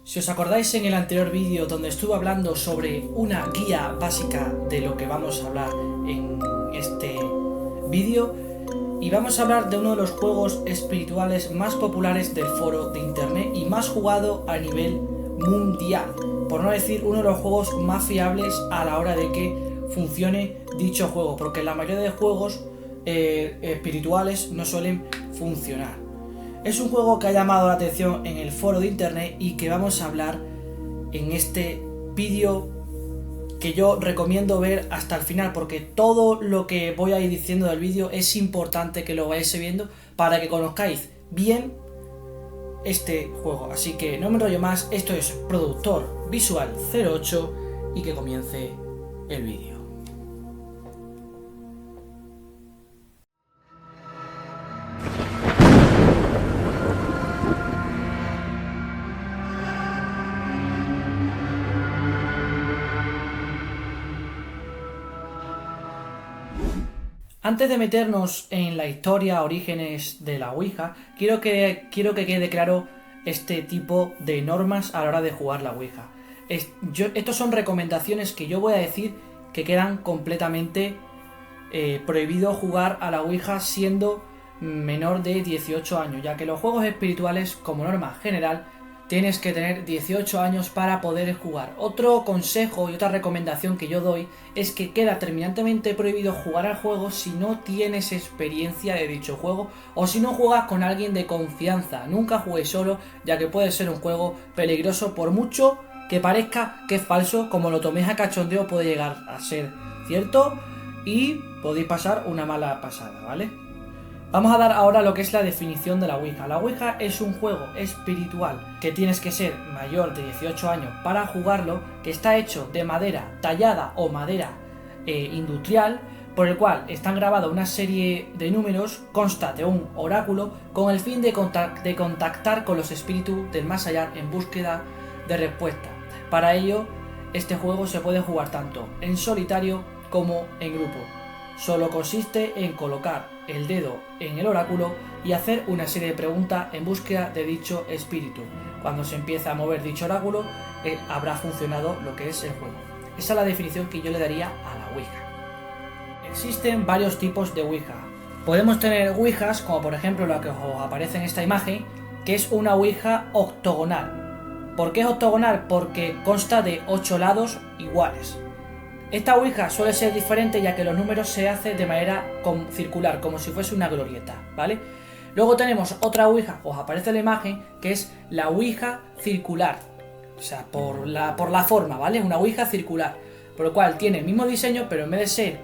Si os acordáis en el anterior vídeo donde estuve hablando sobre una guía básica de lo que vamos a hablar en este vídeo, y vamos a hablar de uno de los juegos espirituales más populares del foro de internet y más jugado a nivel mundial, por no decir uno de los juegos más fiables a la hora de que funcione dicho juego, porque la mayoría de juegos espirituales no suelen funcionar. Es un juego que ha llamado la atención en el foro de internet y que vamos a hablar en este vídeo, que yo recomiendo ver hasta el final, porque todo lo que voy a ir diciendo del vídeo es importante que lo vayáis viendo para que conozcáis bien este juego. Así que no me enrollo más, esto es Productor Visual 08 y que comience el vídeo. Antes de meternos en la historia, orígenes de la Ouija, quiero que quede claro este tipo de normas a la hora de jugar la Ouija. Estos son recomendaciones que yo voy a decir que quedan completamente prohibido jugar a la Ouija siendo menor de 18 años, ya que los juegos espirituales, como norma general, tienes que tener 18 años para poder jugar. Otro consejo y otra recomendación que yo doy es que queda terminantemente prohibido jugar al juego si no tienes experiencia de dicho juego o si no juegas con alguien de confianza. Nunca juguéis solo, ya que puede ser un juego peligroso, por mucho que parezca que es falso, como lo toméis a cachondeo puede llegar a ser cierto y podéis pasar una mala pasada, ¿vale? Vamos a dar ahora lo que es la definición de la Ouija. La Ouija es un juego espiritual que tienes que ser mayor de 18 años para jugarlo, que está hecho de madera tallada o madera industrial, por el cual están grabados una serie de números, consta de un oráculo con el fin de contactar con los espíritus del más allá en búsqueda de respuesta. Para ello, este juego se puede jugar tanto en solitario como en grupo. Solo consiste en colocar el dedo en el oráculo y hacer una serie de preguntas en búsqueda de dicho espíritu. Cuando se empieza a mover dicho oráculo, habrá funcionado lo que es el juego. Esa es la definición que yo le daría a la Ouija. Existen varios tipos de Ouija. Podemos tener Ouijas, como por ejemplo la que os aparece en esta imagen, que es una Ouija octogonal. ¿Por qué es octogonal? Porque consta de 8 lados iguales. Esta Ouija suele ser diferente, ya que los números se hacen de manera circular, como si fuese una glorieta, ¿vale? Luego tenemos otra Ouija, os aparece la imagen, que es la Ouija circular, o sea, por la forma, ¿vale? Una Ouija circular, por lo cual tiene el mismo diseño, pero en vez de ser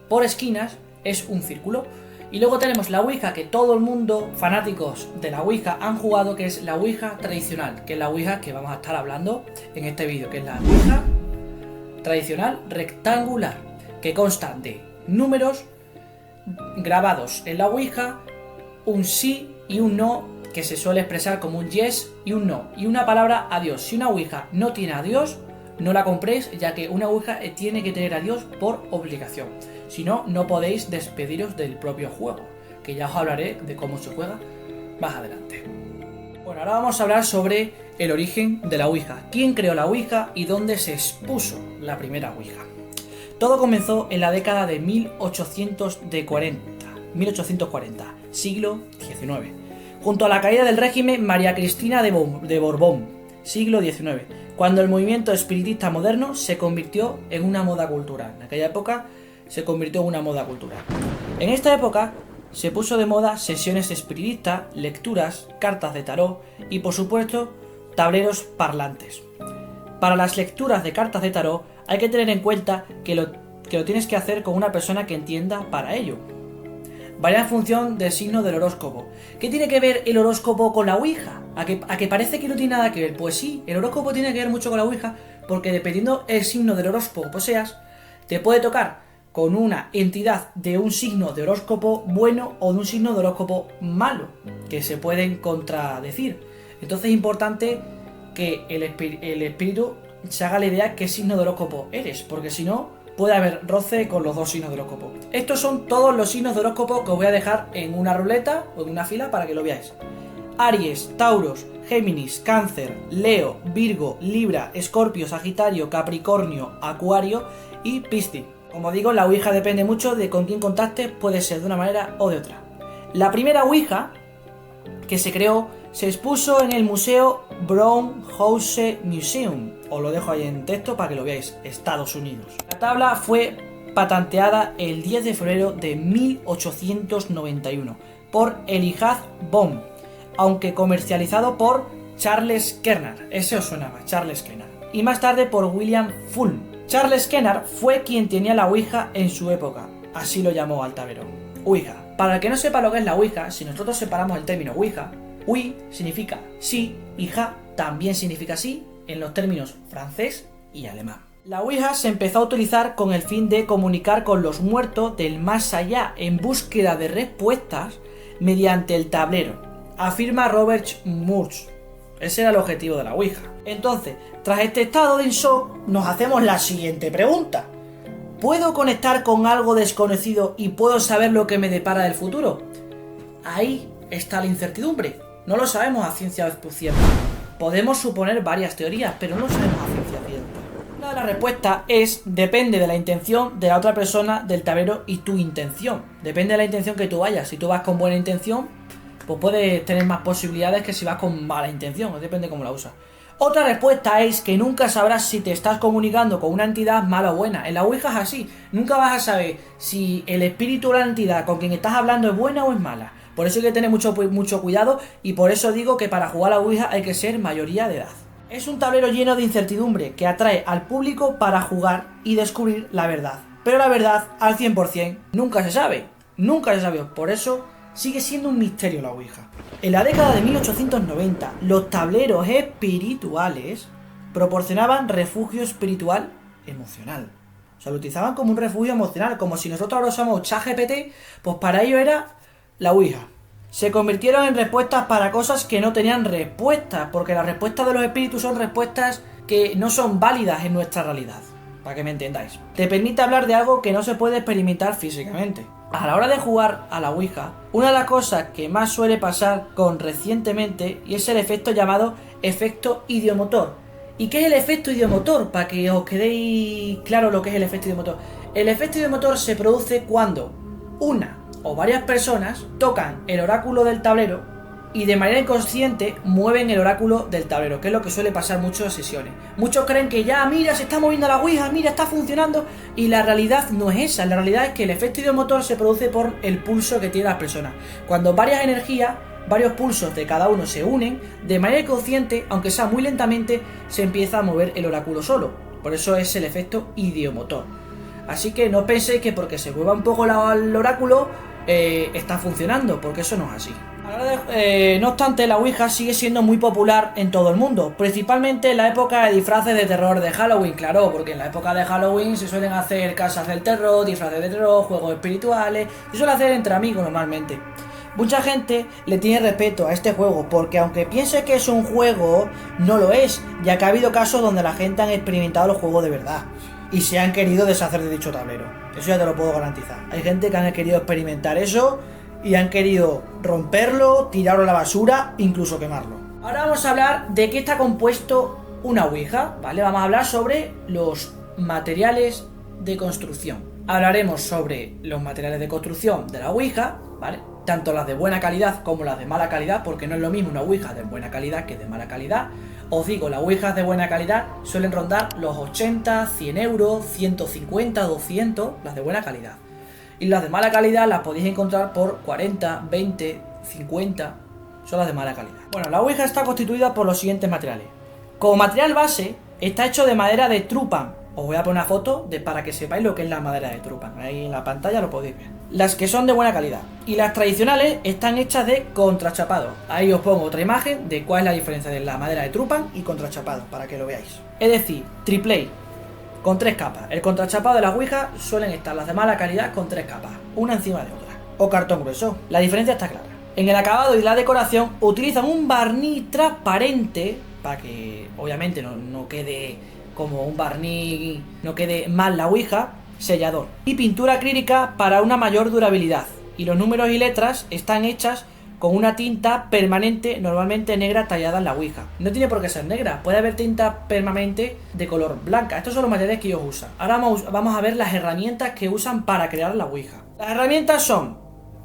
por esquinas, es un círculo. Y luego tenemos la Ouija que todo el mundo, fanáticos de la Ouija, han jugado, que es la Ouija tradicional, que es la Ouija que vamos a estar hablando en este vídeo, que es la Ouija tradicional rectangular, que consta de números grabados en la Ouija, un sí y un no, que se suele expresar como un yes y un no, y una palabra adiós. Si una Ouija no tiene adiós, no la compréis, ya que una Ouija tiene que tener adiós por obligación. Si no, no podéis despediros del propio juego, que ya os hablaré de cómo se juega más adelante. Bueno, ahora vamos a hablar sobre el origen de la Ouija, quién creó la Ouija y dónde se expuso la primera Ouija. Todo comenzó en la década de 1840, siglo XIX, junto a la caída del régimen María Cristina de Borbón, siglo XIX, cuando el movimiento espiritista moderno se convirtió en una moda cultural. En aquella época se convirtió en una moda cultural. En esta época se puso de moda sesiones espiritistas, lecturas, cartas de tarot y, por supuesto, tableros parlantes. Para las lecturas de cartas de tarot hay que tener en cuenta que lo tienes que hacer con una persona que entienda para ello. Varía en función del signo del horóscopo. ¿Qué tiene que ver el horóscopo con la Ouija? ¿A que parece que no tiene nada que ver? Pues sí, el horóscopo tiene que ver mucho con la Ouija, porque dependiendo el signo del horóscopo que poseas, te puede tocar con una entidad de un signo de horóscopo bueno o de un signo de horóscopo malo, que se pueden contradecir. Entonces es importante que el espíritu se haga la idea qué signo de horóscopo eres, porque si no, puede haber roce con los dos signos de horóscopo. Estos son todos los signos de horóscopo que os voy a dejar en una ruleta o en una fila para que lo veáis. Aries, Tauros, Géminis, Cáncer, Leo, Virgo, Libra, Escorpio, Sagitario, Capricornio, Acuario y Piscis. Como digo, la Ouija depende mucho de con quién contactes, puede ser de una manera o de otra. La Ouija que se creó se expuso en el Museo Brown House Museum. Os lo dejo ahí en texto para que lo veáis, Estados Unidos. La tabla fue patenteada el 10 de febrero de 1891 por Elijah Bohm, aunque comercializado por Charles Kennard. Ese os suena, Charles Kennard. Y más tarde por William Fulm. Charles Kennard fue quien tenía la Ouija en su época, así lo llamó al tablero. Ouija. Para el que no sepa lo que es la Ouija, si nosotros separamos el término Ouija, Ui significa sí y ja también significa sí en los términos francés y alemán. La Ouija se empezó a utilizar con el fin de comunicar con los muertos del más allá en búsqueda de respuestas mediante el tablero, afirma Robert Murch. Ese era el objetivo de la Ouija. Entonces, tras este estado de shock, nos hacemos la siguiente pregunta. ¿Puedo conectar con algo desconocido y puedo saber lo que me depara del futuro? Ahí está la incertidumbre. No lo sabemos a ciencia cierta. Podemos suponer varias teorías, pero no lo sabemos a ciencia cierta. Una de las respuestas es, depende de la intención de la otra persona del tablero y tu intención. Depende de la intención que tú vayas. Si tú vas con buena intención, pues puedes tener más posibilidades que si vas con mala intención. Depende cómo la usas. Otra respuesta es que nunca sabrás si te estás comunicando con una entidad mala o buena. En la Ouija es así. Nunca vas a saber si el espíritu o la entidad con quien estás hablando es buena o es mala. Por eso hay que tener mucho cuidado y por eso digo que para jugar a la Ouija hay que ser mayoría de edad. Es un tablero lleno de incertidumbre que atrae al público para jugar y descubrir la verdad. Pero la verdad, al 100%, nunca se sabe. Nunca se sabe. Por eso sigue siendo un misterio la Ouija. En la década de 1890, los tableros espirituales proporcionaban refugio espiritual emocional. O sea, lo utilizaban como un refugio emocional, como si nosotros ahora usamos ChatGPT, pues para ello era la Ouija. Se convirtieron en respuestas para cosas que no tenían respuestas, porque las respuestas de los espíritus son respuestas que no son válidas en nuestra realidad, para que me entendáis. Te permite hablar de algo que no se puede experimentar físicamente. A la hora de jugar a la Ouija, una de las cosas que más suele pasar con recientemente y es el efecto llamado efecto idiomotor. ¿Y qué es el efecto idiomotor? Para que os quedéis claro lo que es el efecto idiomotor. El efecto idiomotor se produce cuando una o varias personas tocan el oráculo del tablero y de manera inconsciente mueven el oráculo del tablero, que es lo que suele pasar mucho en sesiones. Muchos creen que ya, mira, se está moviendo la Ouija, mira, está funcionando, y la realidad no es esa. La realidad es que el efecto idiomotor se produce por el pulso que tiene las personas. Cuando varias energías, varios pulsos de cada uno se unen, de manera inconsciente, aunque sea muy lentamente, se empieza a mover el oráculo solo. Por eso es el efecto idiomotor. Así que no penséis que porque se mueva un poco el oráculo está funcionando, porque eso no es así. No obstante, la Ouija sigue siendo muy popular en todo el mundo, principalmente en la época de disfraces de terror de Halloween, claro, porque en la época de Halloween se suelen hacer casas del terror, disfraces de terror, juegos espirituales, se suele hacer entre amigos normalmente. Mucha gente le tiene respeto a este juego porque aunque piense que es un juego, no lo es, ya que ha habido casos donde la gente ha experimentado los juegos de verdad y se han querido deshacer de dicho tablero. Eso ya te lo puedo garantizar. Hay gente que han querido experimentar eso y han querido romperlo, tirarlo a la basura, incluso quemarlo. Ahora vamos a hablar de qué está compuesto una Ouija, ¿vale? Vamos a hablar sobre los materiales de construcción. Hablaremos sobre los materiales de construcción de la Ouija, ¿vale? Tanto las de buena calidad como las de mala calidad, porque no es lo mismo una Ouija de buena calidad que de mala calidad. Os digo, las Ouijas de buena calidad suelen rondar los 80, 100 euros, 150, 200, las de buena calidad. Y las de mala calidad las podéis encontrar por 40, 20, 50, son las de mala calidad. Bueno, la Ouija está constituida por los siguientes materiales. Como material base, está hecho de madera de trúpano. Os voy a poner una foto para que sepáis lo que es la madera de trúpano. Ahí en la pantalla lo podéis ver. Las que son de buena calidad. Y las tradicionales están hechas de contrachapado. Ahí os pongo otra imagen de cuál es la diferencia de la madera de trúpano y contrachapado, para que lo veáis. Es decir, triple con 3 capas. El contrachapado de las Ouijas suelen estar las de mala calidad con 3 capas, una encima de otra. O cartón grueso. La diferencia está clara. En el acabado y la decoración utilizan un barniz transparente para que obviamente no quede como un barniz, no quede mal la Ouija, sellador. Y pintura acrílica para una mayor durabilidad. Y los números y letras están hechas con una tinta permanente, normalmente negra, tallada en la ouija. No tiene por qué ser negra, puede haber tinta permanente de color blanca. Estos son los materiales que ellos usan. Ahora vamos a ver las herramientas que usan para crear la ouija. Las herramientas son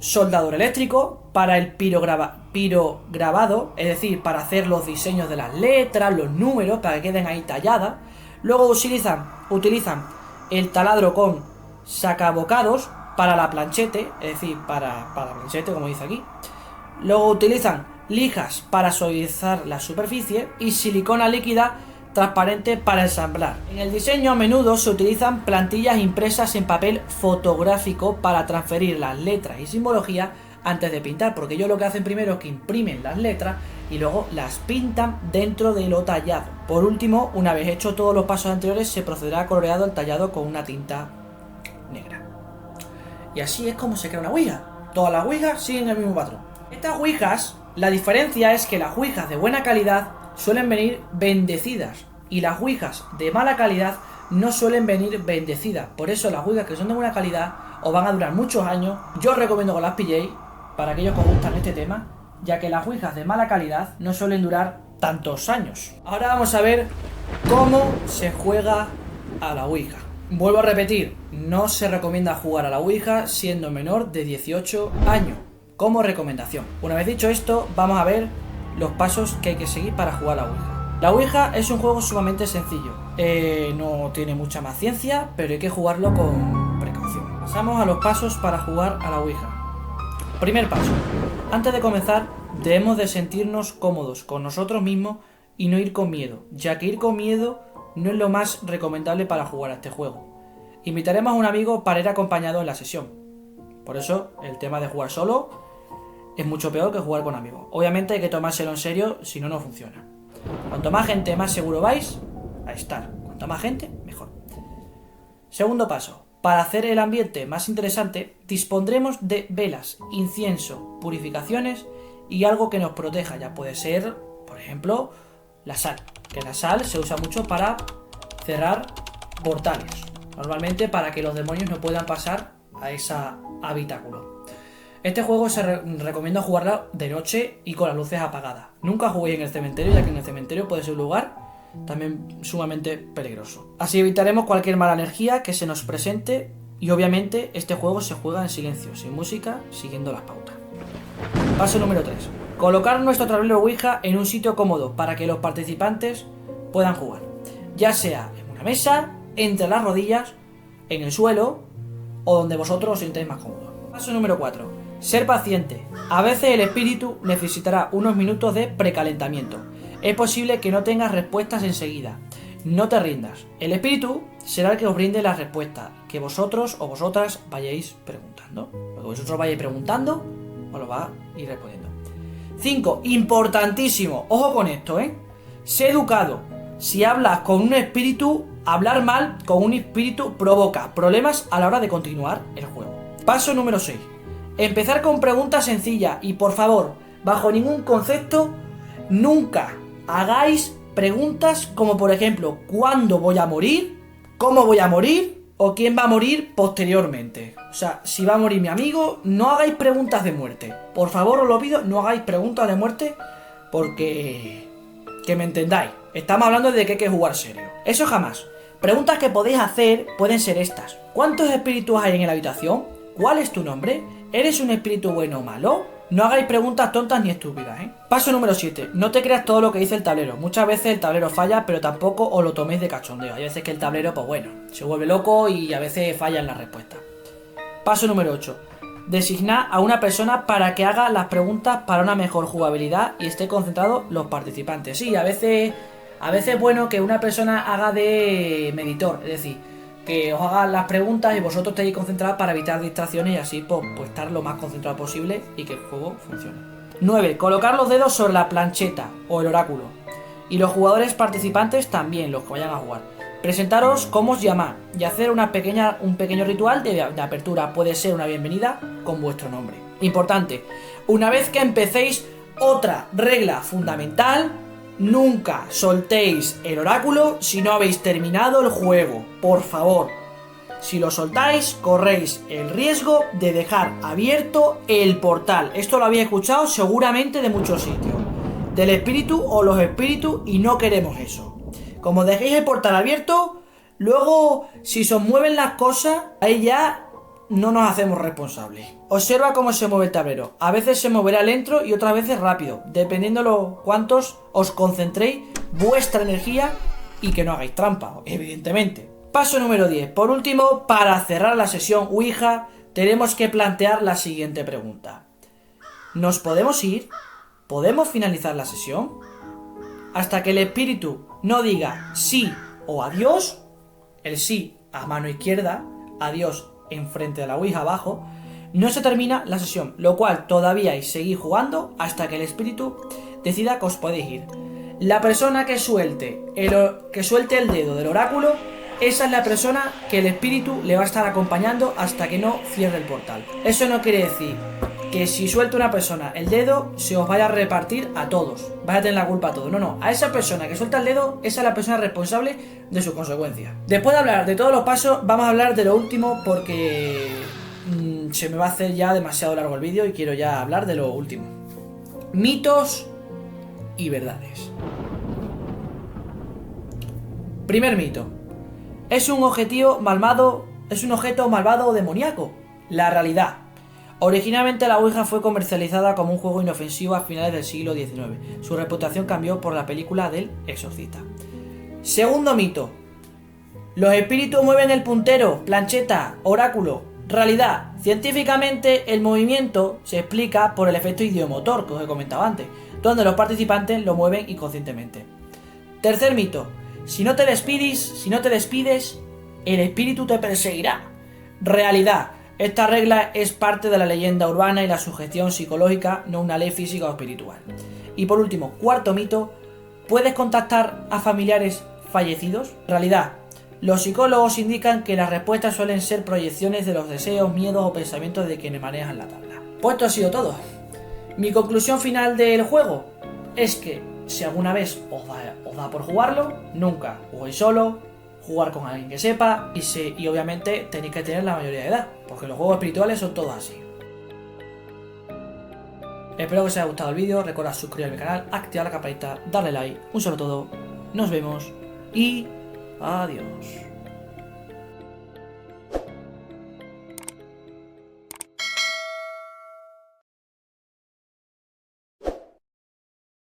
soldador eléctrico para el pirograbado, es decir, para hacer los diseños de las letras, los números, para que queden ahí talladas. Luego utilizan el taladro con sacabocados para la planchete, es decir, para la planchete, como dice aquí. Luego utilizan lijas para suavizar la superficie y silicona líquida transparente para ensamblar. En el diseño a menudo se utilizan plantillas impresas en papel fotográfico para transferir las letras y simbología antes de pintar, porque ellos lo que hacen primero es que imprimen las letras y luego las pintan dentro de lo tallado. Por último, una vez hecho todos los pasos anteriores, se procederá a coloreado el tallado con una tinta negra. Y así es como se crea una ouija. Todas las ouijas siguen el mismo patrón. Estas ouijas, la diferencia es que las ouijas de buena calidad suelen venir bendecidas y las ouijas de mala calidad no suelen venir bendecidas. Por eso las ouijas que son de buena calidad os van a durar muchos años. Yo os recomiendo que las pilléis para aquellos que os gustan este tema, ya que las ouijas de mala calidad no suelen durar tantos años. Ahora vamos a ver cómo se juega a la ouija. Vuelvo a repetir, no se recomienda jugar a la ouija siendo menor de 18 años, como recomendación. Una vez dicho esto, vamos a ver los pasos que hay que seguir para jugar a la ouija. La ouija es un juego sumamente sencillo, no tiene mucha más ciencia, pero hay que jugarlo con precaución. Pasamos a los pasos para jugar a la ouija. Primer paso, antes de comenzar debemos de sentirnos cómodos con nosotros mismos y no ir con miedo, ya que ir con miedo no es lo más recomendable para jugar a este juego. Invitaremos a un amigo para ir acompañado en la sesión. Por eso el tema de jugar solo es mucho peor que jugar con amigos. Obviamente hay que tomárselo en serio, si no, no funciona. Cuanto más gente, más seguro vais a estar. Cuanto más gente, mejor. Segundo paso. Para hacer el ambiente más interesante, dispondremos de velas, incienso, purificaciones y algo que nos proteja. Ya puede ser, por ejemplo, la sal. Que la sal se usa mucho para cerrar portales. Normalmente para que los demonios no puedan pasar a ese habitáculo. Este juego recomienda jugarlo de noche y con las luces apagadas. Nunca juguéis en el cementerio, ya que en el cementerio puede ser un lugar también sumamente peligroso. Así evitaremos cualquier mala energía que se nos presente y obviamente este juego se juega en silencio, sin música, siguiendo las pautas. Paso número 3. Colocar nuestro tablero Ouija en un sitio cómodo para que los participantes puedan jugar. Ya sea en una mesa, entre las rodillas, en el suelo o donde vosotros os sintáis más cómodos. Paso número 4. Ser paciente. A veces el espíritu necesitará unos minutos de precalentamiento. Es posible que no tengas respuestas enseguida. No te rindas. El espíritu será el que os brinde las respuestas que vosotros o vosotras vayáis preguntando. Lo que vosotros vayáis preguntando, os lo va a ir respondiendo. 5. Importantísimo. Ojo con esto, Sé educado. Si hablas con un espíritu, hablar mal con un espíritu provoca problemas a la hora de continuar el juego. Paso número 6. Empezar con preguntas sencillas y por favor, bajo ningún concepto, nunca hagáis preguntas como por ejemplo, ¿cuándo voy a morir? ¿Cómo voy a morir? ¿O quién va a morir posteriormente? O sea, si va a morir mi amigo, no hagáis preguntas de muerte. Por favor, os lo pido, no hagáis preguntas de muerte porque... que me entendáis. Estamos hablando de que hay que jugar serio. Eso jamás. Preguntas que podéis hacer pueden ser estas. ¿Cuántos espíritus hay en la habitación? ¿Cuál es tu nombre? ¿Eres un espíritu bueno o malo? No hagáis preguntas tontas ni estúpidas, Paso número 7. No te creas todo lo que dice el tablero. Muchas veces el tablero falla, pero tampoco os lo toméis de cachondeo. Hay veces que el tablero, pues bueno, se vuelve loco y a veces falla en la respuesta. Paso número 8. Designar a una persona para que haga las preguntas para una mejor jugabilidad y esté concentrado los participantes. Sí, a veces es bueno que una persona haga de meditor, es decir, que os haga las preguntas y vosotros estéis concentrados para evitar distracciones y así pues estar lo más concentrado posible y que el juego funcione. 9. Colocar los dedos sobre la plancheta o el oráculo. Y los jugadores participantes también, los que vayan a jugar. Presentaros cómo os llamáis y hacer un pequeño ritual de apertura. Puede ser una bienvenida con vuestro nombre. Importante, una vez que empecéis, otra regla fundamental: nunca soltéis el oráculo si no habéis terminado el juego. Por favor, Si lo soltáis, corréis el riesgo de dejar abierto el portal. Esto lo había escuchado seguramente de muchos sitios. Del espíritu o los espíritus, y no queremos eso. Como dejéis el portal abierto, luego si se os mueven las cosas, ahí ya no nos hacemos responsables. Observa cómo se mueve el tablero. A veces se moverá lento y otras veces rápido, dependiendo lo cuántos os concentréis vuestra energía y que no hagáis trampa, evidentemente. Paso número 10. Por último, para cerrar la sesión Ouija, tenemos que plantear la siguiente pregunta. ¿Nos podemos ir? ¿Podemos finalizar la sesión? Hasta que el espíritu no diga sí o adiós, el sí a mano izquierda, adiós enfrente de la Ouija abajo, no se termina la sesión, lo cual todavía seguís jugando hasta que el espíritu decida que os podéis ir. La persona que suelte el dedo del oráculo, esa es la persona que el espíritu le va a estar acompañando hasta que no cierre el portal. Eso no quiere decir que si suelta una persona el dedo, se os vaya a repartir a todos, vaya a tener la culpa a todos. No, a esa persona que suelta el dedo, esa es la persona responsable de sus consecuencias. Después de hablar de todos los pasos, vamos a hablar de lo último porque se me va a hacer ya demasiado largo el vídeo y quiero ya hablar de lo último. Mitos y verdades. Primer mito. Es un objeto malvado o demoníaco. La realidad. Originalmente la Ouija fue comercializada como un juego inofensivo a finales del siglo XIX. Su reputación cambió por la película del Exorcista. Segundo mito. Los espíritus mueven el puntero, plancheta, oráculo. Realidad. Científicamente el movimiento se explica por el efecto idiomotor que os he comentado antes, donde los participantes lo mueven inconscientemente. Tercer mito. Si no te despides, el espíritu te perseguirá. Realidad. Esta regla es parte de la leyenda urbana y la sugestión psicológica, no una ley física o espiritual. Y por último, cuarto mito, ¿puedes contactar a familiares fallecidos? Realidad, los psicólogos indican que las respuestas suelen ser proyecciones de los deseos, miedos o pensamientos de quienes manejan la tabla. Pues esto ha sido todo. Mi conclusión final del juego es que si alguna vez os da por jugarlo, nunca juguéis solo, jugar con alguien que sepa y obviamente tenéis que tener la mayoría de edad, porque los juegos espirituales son todos así. Espero que os haya gustado el vídeo, recordad suscribiros a mi canal, activar la campanita, darle like, un saludo a todos, nos vemos y adiós.